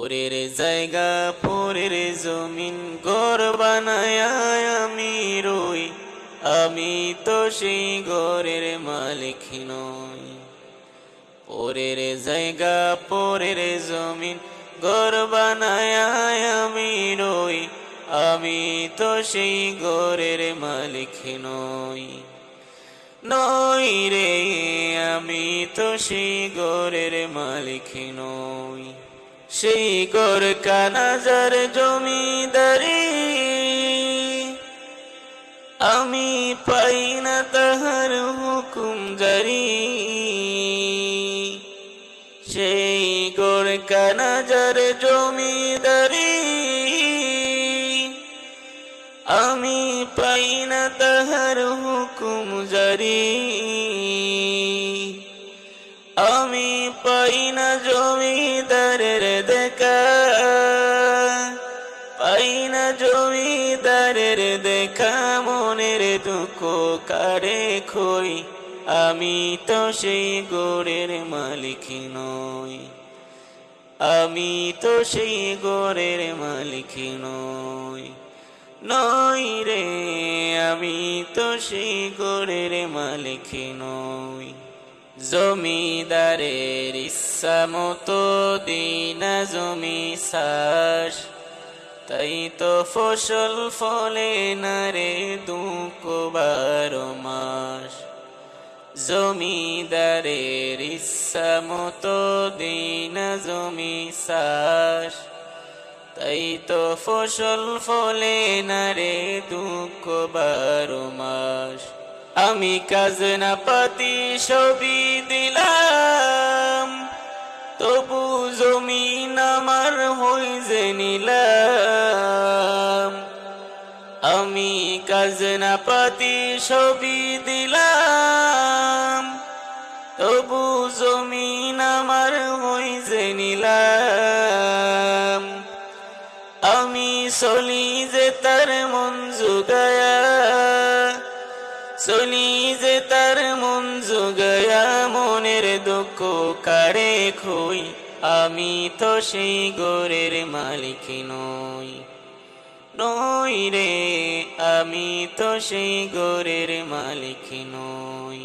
পরের জায়গা পরের জমিন ঘর বানায় আমি রই, আমি তো সেই ঘরের মালিক নই। পরের জায়গা পরের জমিন ঘর বানায় আমি রই, আমি তো সেই ঘরের মালিক নই। নই রে আমি তো সেই ঘরের মালিক নই। সেই ঘর কানাজার জমিদারি, আমি পাই না তাহার হুকুম জারি। সেই ঘর কানাজার জমিদারি, আমি পাই না তাহার হুকুম জারি। আমি পাই না জমিদারের দেখা, পাই না জমিদারের দেখা। মনের দুঃখ কারে খই, আমি তো সেই ঘরের মালিক নই। আমি তো সেই ঘরের মালিক নই। নই রে আমি তো সেই ঘরের মালিক নই। জমিদারের ইচ্ছা মতো দিনা জমি চাষ, তাই তো ফসল ফলে না রে দুঃখ 12 মাস। জমিদারের ইচ্ছা মতো দিনা জমি চাষ, তাই তো ফসল ফলে না রে দুঃখ 12 মাস। আমি খাজনা পাতি সবই দিলাম, তবু জমিন আমার হই যে নিলাম। আমি খাজনা পাতি সবই দিলাম, তবু জমিন আমার হই যে নিলাম। আমি চলি যে তার মন জুগায়া, চলি যে তার মন জুগায়া। মনের দুঃখ কারে খই, আমি তো সেই ঘরের মালিক নই। নই রে আমি তো সেই ঘরের মালিক নই।